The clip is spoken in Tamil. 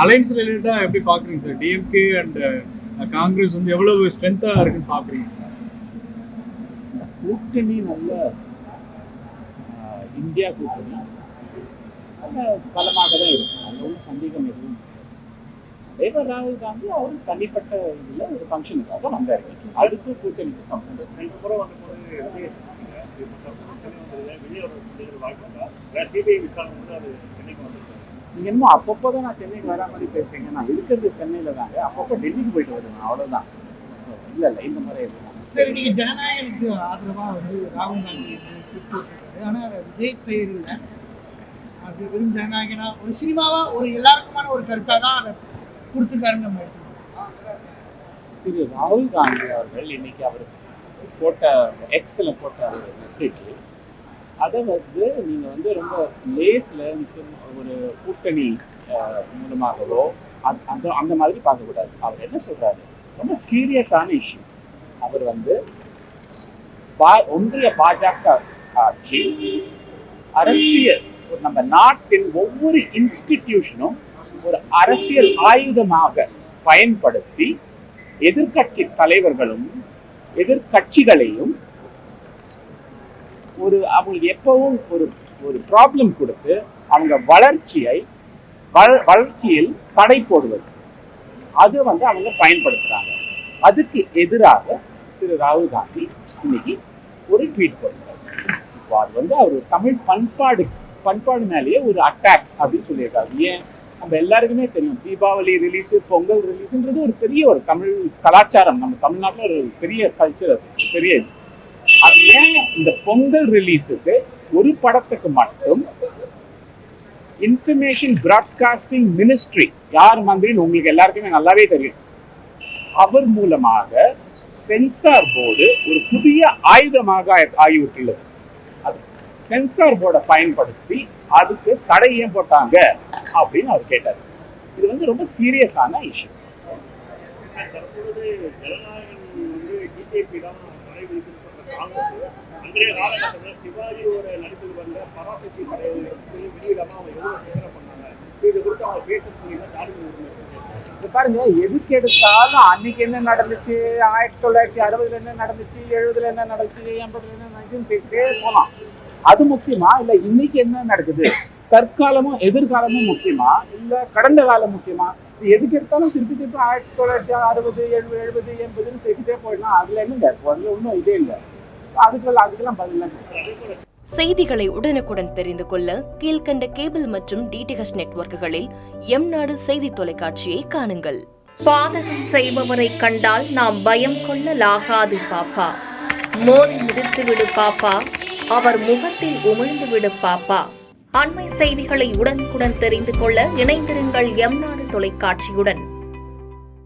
அலைன்ஸ் ரிலேட்டடா எப்படி பாக்குறீங்க சார்? டிஎம்கே அண்ட் காங்கிரஸ் வந்து எவ்வளவு ஸ்ட்ரென்த்தா இருக்குன்னு பாக்குறீங்க? கூட்டணி நல்ல இந்தியா கூட்டணி நல்ல பலமாக தான் இருக்கும், அதில் ஒன்றும் சந்தேகம் எதுவும். அதேமாதிரி ராகுல் காந்தி அவர் தனிப்பட்ட இதில் ஒரு ஃபங்க்ஷனுக்காக வந்தார், அதுக்கு கூட்டணிக்கு சம்பந்தம். நீங்கள் என்னமோ அப்பப்போ தான் நான் சென்னைக்கு வரா மாதிரி பேசுறீங்க. நான் இருக்கிறது சென்னையில் தாங்க, அப்பப்போ டெல்லிக்கு போயிட்டு வருவேன், அவ்வளோதான். இல்லை இந்த மாதிரி எதுவும். சரி, நீங்க ஜனநாயகத்துக்கு ஆதரவா வந்து ராகுல் காந்தி போட்டிருக்காரு, ஆனா விஜய் பெயர் இல்லை. அது வெறும் ஜனநாயகனா ஒரு சினிமாவா ஒரு எல்லாருக்குமான ஒரு கருத்தா தான் அதை கொடுத்துருக்காருன்னு நம்ம எடுத்துக்கணும். திரு ராகுல் காந்தி அவர்கள் இன்னைக்கு அவர் போட்ட எக்ஸில் போட்ட மெசேஜ், அதை வந்து நீங்கள் வந்து ரொம்ப லேஸில் ஒரு கூட்டணி மூலமாகவோ அந்த மாதிரி பார்க்கக்கூடாது. அவர் என்ன சொல்கிறாரு, ரொம்ப சீரியஸான இஷ்யூ. அவர் வந்து ஒன்றிய பாஜக ஆட்சி அரசியல், நம்ம நாட்டின் ஒவ்வொரு இன்ஸ்டிடியூஷனும் ஒரு அரசியல் ஆயுதமாக பயன்படுத்தி எதிர்கட்சி தலைவர்களும் எதிர்கட்சிகளையும் அவங்களுக்கு எப்பவும் ஒரு ப்ராப்ளம் கொடுத்து அவங்க வளர்ச்சியில் தடை போடுவது, அது வந்து அவங்க பயன்படுத்துறாங்க. அதுக்கு எதிராக திரு ராகுல் காந்தி இன்னைக்கு ஒரு ட்வீட் போடுறாரு. இப்போ அது வந்து அவர் தமிழ் பண்பாடு மேலேயே ஒரு அட்டாக் அப்படின்னு சொல்லியிருக்காரு. ஏன், நம்ம எல்லாருக்குமே தெரியும், தீபாவளி ரிலீஸு, பொங்கல் ரிலீஸுன்றது ஒரு பெரிய ஒரு தமிழ் கலாச்சாரம், நம்ம தமிழ்நாட்டில் ஒரு பெரிய கல்ச்சர், பெரிய இது. அது ஏன் இந்த பொங்கல் ரிலீஸுக்கு ஒரு படத்துக்கு மட்டும் இன்ஃபர்மேஷன் பிராட்காஸ்டிங் மினிஸ்ட்ரி யார் மந்திரின்னு உங்களுக்கு எல்லாருக்குமே நல்லாவே தெரியும். அவர் மூலமாக சென்சார் போர்டு ஒரு புதிய ஆயுதமாக ஆகிவிட்டுள்ளது. அது சென்சார் போர்டை பயன்படுத்தி அதுக்கு தடை ஏன் போட்டாங்க அப்படின்னு அவர் கேட்டார். இது வந்து ரொம்ப சீரியஸான இஷ்யூ. சிவாஜியோட நடிப்புக்கு வந்த பராசக்தி பாருங்க, எதுக்கு எடுத்தாலும் அன்னைக்கு என்ன நடந்துச்சு, 1960 என்ன நடந்துச்சு, 70 என்ன நடந்துச்சு, 80 என்ன நடந்துச்சுன்னு பேசிட்டே போகலாம். அது முக்கியமா இல்லை இன்னைக்கு என்ன நடக்குது, தற்காலமும் எதிர்காலமும் முக்கியமா இல்லை கடந்த காலம் முக்கியமா? எதுக்கு எடுத்தாலும் திருப்பி 1960, 70, 80ன்னு பேசிட்டே போயிடலாம். அதுல என்னங்க ஒன்றும் இதே இல்லை. அதுக்கெல்லாம் பதில். செய்திகளை உடனுக்குடன் தெரிந்து கொள்ள கீழ்கண்ட கேபிள் மற்றும் டிடிஹெச் நெட்வொர்க்குகளில் எம்நாடு செய்தி தொலைக்காட்சியை காணுங்கள். பாதகம் செய்பவரை கண்டால் நாம் பயம் கொள்ளலாகாது பாப்பா. மோதி மிதித்து விடு பாப்பா, அவர் முகத்தில் உமிழ்ந்து விடு பாப்பா. அண்மை செய்திகளை உடனுக்குடன் தெரிந்து கொள்ள இணைந்திருங்கள் எம்நாடு தொலைக்காட்சியுடன்.